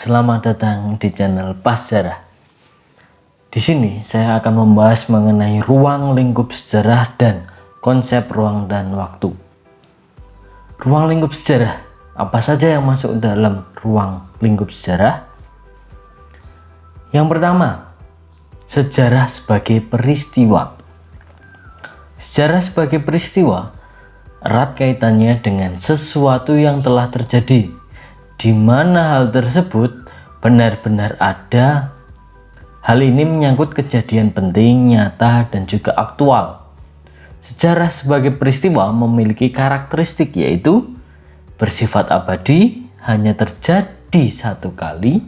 Selamat datang di channel Pas Sejarah. Di sini saya akan membahas mengenai ruang lingkup sejarah dan konsep ruang dan waktu. Ruang lingkup sejarah, apa saja yang masuk dalam ruang lingkup sejarah? Yang pertama, sejarah sebagai peristiwa. Sejarah sebagai peristiwa erat kaitannya dengan sesuatu yang telah terjadi, di mana hal tersebut benar-benar ada. Hal ini menyangkut kejadian penting, nyata, dan juga aktual. Sejarah sebagai peristiwa memiliki karakteristik yaitu bersifat abadi, hanya terjadi satu kali,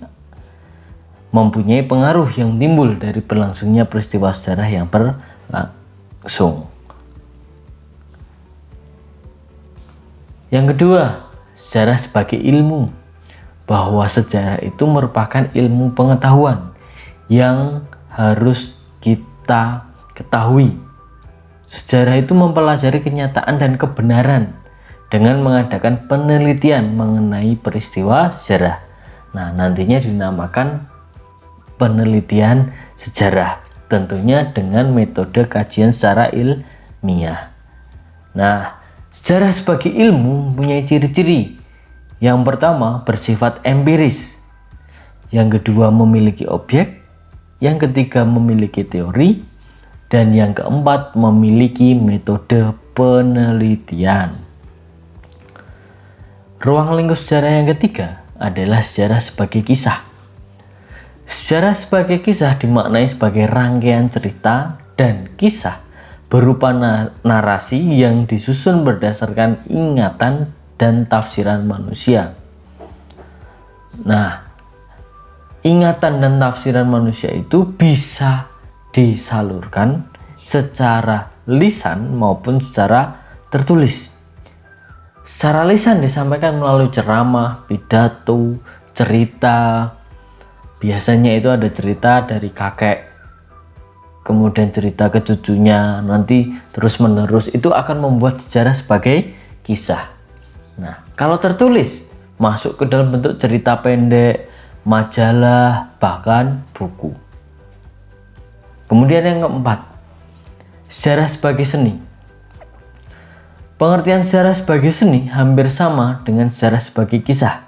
mempunyai pengaruh yang timbul dari berlangsungnya peristiwa sejarah yang berlangsung. Yang kedua, sejarah sebagai ilmu, bahwa sejarah itu merupakan ilmu pengetahuan yang harus kita ketahui. Sejarah itu mempelajari kenyataan dan kebenaran dengan mengadakan penelitian mengenai peristiwa sejarah. Nah, nantinya dinamakan penelitian sejarah, tentunya dengan metode kajian secara ilmiah. Nah, sejarah sebagai ilmu mempunyai ciri-ciri. Yang pertama, bersifat empiris. Yang kedua, memiliki objek. Yang ketiga, memiliki teori. Dan yang keempat, memiliki metode penelitian. Ruang lingkup sejarah yang ketiga adalah sejarah sebagai kisah. Sejarah sebagai kisah dimaknai sebagai rangkaian cerita dan kisah berupa narasi yang disusun berdasarkan ingatan dan tafsiran manusia. Nah, ingatan dan tafsiran manusia itu bisa disalurkan secara lisan maupun secara tertulis. Secara lisan disampaikan melalui ceramah, pidato, cerita. Biasanya itu ada cerita dari kakek, kemudian cerita ke cucunya, nanti terus menerus, itu akan membuat sejarah sebagai kisah. Nah, kalau tertulis masuk ke dalam bentuk cerita pendek, majalah, bahkan buku. Kemudian yang keempat, sejarah sebagai seni. Pengertian sejarah sebagai seni hampir sama dengan sejarah sebagai kisah.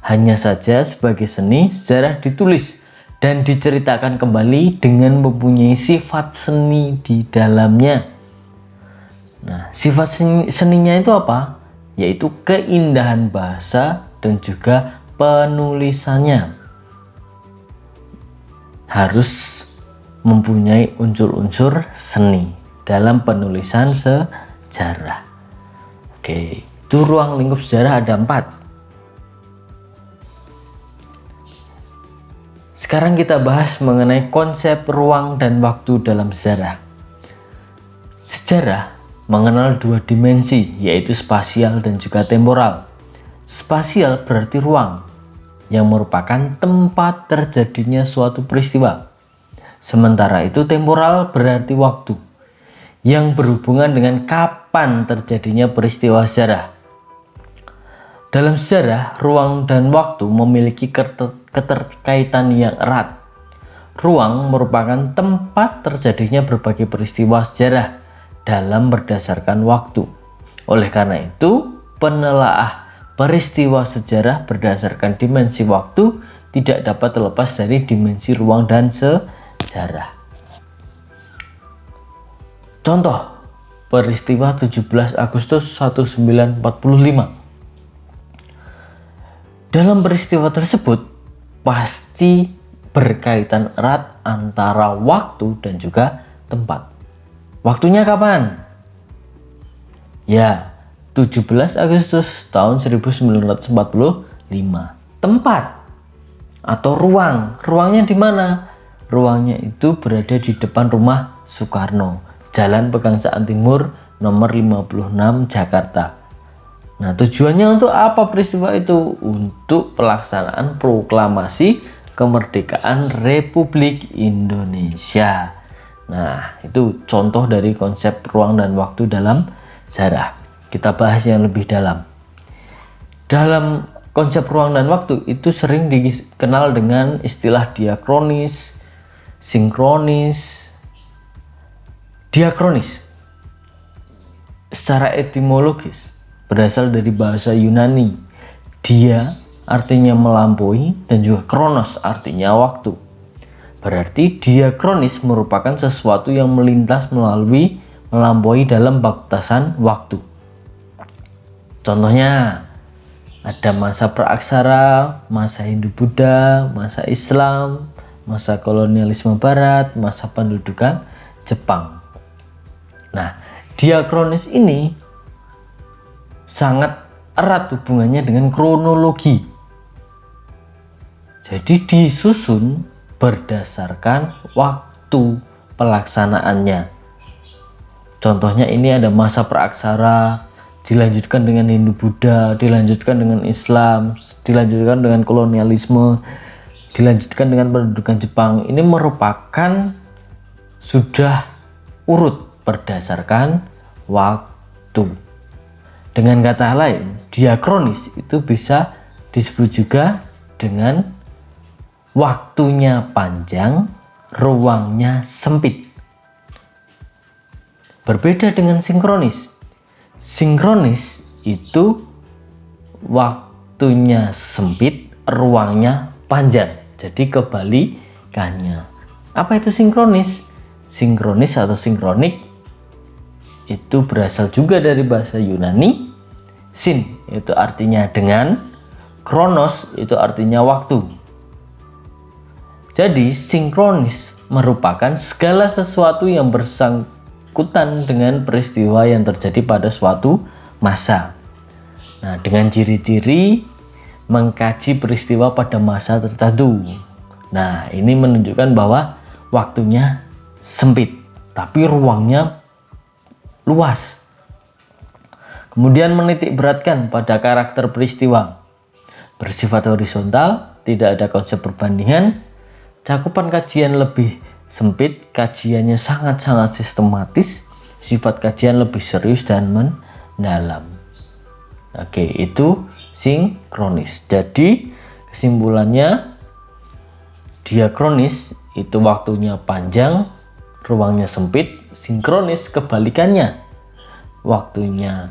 Hanya saja sebagai seni, sejarah ditulis dan diceritakan kembali dengan mempunyai sifat seni di dalamnya. Nah, sifat seninya itu apa? Yaitu keindahan bahasa dan juga penulisannya. Harus mempunyai unsur-unsur seni dalam penulisan sejarah. Oke, itu ruang lingkup sejarah ada 4. Sekarang kita bahas mengenai konsep ruang dan waktu dalam sejarah. Sejarah mengenal 2 dimensi, yaitu spasial dan juga temporal. Spasial berarti ruang, yang merupakan tempat terjadinya suatu peristiwa. Sementara itu temporal berarti waktu, yang berhubungan dengan kapan terjadinya peristiwa sejarah. Dalam sejarah, ruang dan waktu memiliki keterkaitan yang erat. Ruang merupakan tempat terjadinya berbagai peristiwa sejarah dalam berdasarkan waktu. Oleh karena itu, penelaah peristiwa sejarah berdasarkan dimensi waktu tidak dapat terlepas dari dimensi ruang dan sejarah. Contoh, peristiwa 17 Agustus 1945. Dalam peristiwa tersebut pasti berkaitan erat antara waktu dan juga tempat. Waktunya kapan? Ya, 17 Agustus tahun 1945. Tempat atau ruang. Ruangnya di mana? Ruangnya itu berada di depan rumah Soekarno, Jalan Pegangsaan Timur nomor 56 Jakarta. Nah, tujuannya untuk apa peristiwa itu? Untuk pelaksanaan proklamasi kemerdekaan Republik Indonesia. Nah, itu contoh dari konsep ruang dan waktu dalam sejarah. Kita bahas yang lebih dalam. Dalam konsep ruang dan waktu itu sering dikenal dengan istilah diakronis, sinkronis, diakronis. Secara etimologis berasal dari bahasa Yunani. Dia artinya melampaui dan juga kronos artinya waktu. Berarti diakronis merupakan sesuatu yang melintas melampaui dalam batasan waktu. Contohnya ada masa praaksara, masa Hindu-Buddha, masa Islam, masa kolonialisme Barat, masa pendudukan Jepang. Nah, diakronis ini sangat erat hubungannya dengan kronologi. Jadi disusun berdasarkan waktu pelaksanaannya. Contohnya ini ada masa praaksara, dilanjutkan dengan Hindu-Buddha, dilanjutkan dengan Islam, dilanjutkan dengan kolonialisme, dilanjutkan dengan pendudukan Jepang. Ini merupakan sudah urut berdasarkan waktu. Dengan kata lain, diakronis itu bisa disebut juga dengan waktunya panjang, ruangnya sempit. Berbeda dengan sinkronis. Sinkronis itu waktunya sempit, ruangnya panjang. Jadi kebalikannya. Apa itu sinkronis? Sinkronis atau sinkronik itu berasal juga dari bahasa Yunani. Sin itu artinya dengan, kronos itu artinya waktu. Jadi sinkronis merupakan segala sesuatu yang bersangkutan dengan peristiwa yang terjadi pada suatu masa. Nah, dengan ciri-ciri mengkaji peristiwa pada masa tertentu. Nah, ini menunjukkan bahwa waktunya sempit, tapi ruangnya luas. Kemudian menitik beratkan pada karakter peristiwa. Bersifat horizontal, tidak ada konsep perbandingan. Cakupan kajian lebih sempit, kajiannya sangat-sangat sistematis, sifat kajian lebih serius dan mendalam. Oke, itu sinkronis. Jadi kesimpulannya, diakronis itu waktunya panjang, ruangnya sempit. Sinkronis kebalikannya, waktunya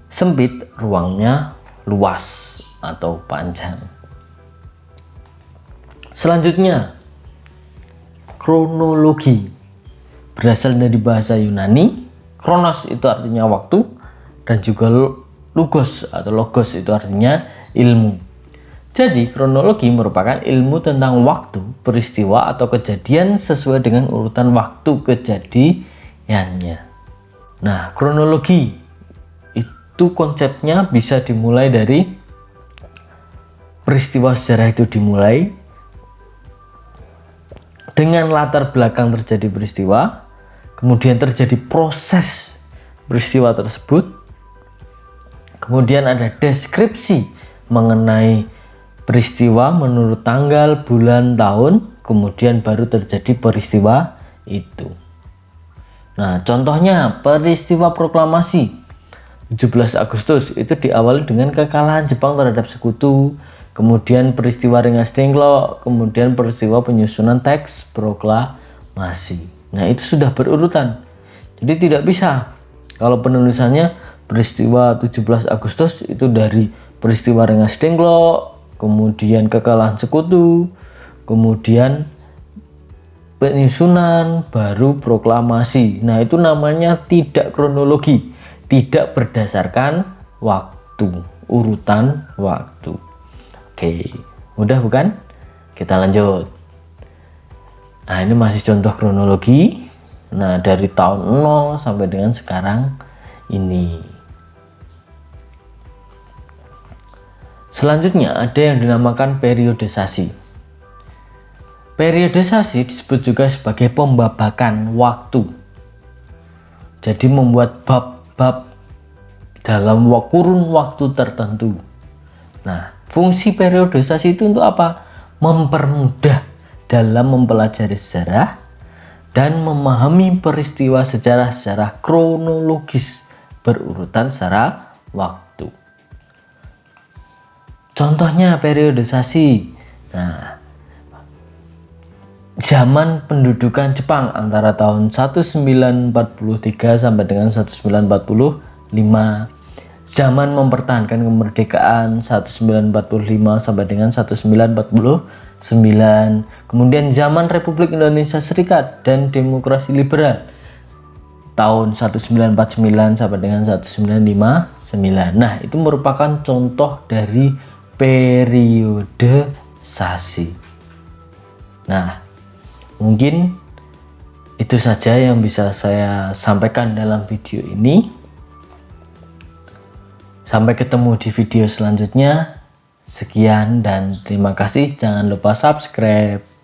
sempit, ruangnya luas atau panjang. Selanjutnya, kronologi berasal dari bahasa Yunani. Kronos itu artinya waktu, dan juga logos itu artinya ilmu. Jadi kronologi merupakan ilmu tentang waktu, peristiwa atau kejadian sesuai dengan urutan waktu kejadiannya. Nah, kronologi itu konsepnya bisa dimulai dari peristiwa sejarah itu dimulai dengan latar belakang terjadi peristiwa, kemudian terjadi proses peristiwa tersebut, kemudian ada deskripsi mengenai peristiwa menurut tanggal, bulan, tahun, kemudian baru terjadi peristiwa itu. Nah, contohnya peristiwa proklamasi 17 Agustus itu diawali dengan kekalahan Jepang terhadap sekutu, kemudian peristiwa Rengas Dengklok, kemudian peristiwa penyusunan teks proklamasi. Nah, itu sudah berurutan. Jadi tidak bisa kalau penulisannya peristiwa 17 Agustus itu dari peristiwa Rengas Dengklok, kemudian kekalahan sekutu, kemudian penyusunan, baru proklamasi. Nah, itu namanya tidak kronologi, tidak berdasarkan waktu, urutan waktu. Oke, mudah bukan? Kita lanjut. Nah, ini masih contoh kronologi. Nah, dari tahun 0 sampai dengan sekarang ini. Selanjutnya ada yang dinamakan periodisasi. Periodisasi disebut juga sebagai pembabakan waktu. Jadi membuat bab-bab dalam kurun waktu tertentu. Nah, fungsi periodisasi itu untuk apa? Mempermudah dalam mempelajari sejarah dan memahami peristiwa sejarah secara kronologis berurutan secara waktu. Contohnya periodisasi. Nah, zaman pendudukan Jepang antara tahun 1943 sampai dengan 1945. Zaman mempertahankan kemerdekaan 1945 sampai dengan 1949. Kemudian zaman Republik Indonesia Serikat dan Demokrasi Liberal tahun 1949 sampai dengan 1959. Nah, itu merupakan contoh dari periodisasi. Nah, mungkin itu saja yang bisa saya sampaikan dalam video ini. Sampai ketemu di video selanjutnya. Sekian dan terima kasih. Jangan lupa subscribe.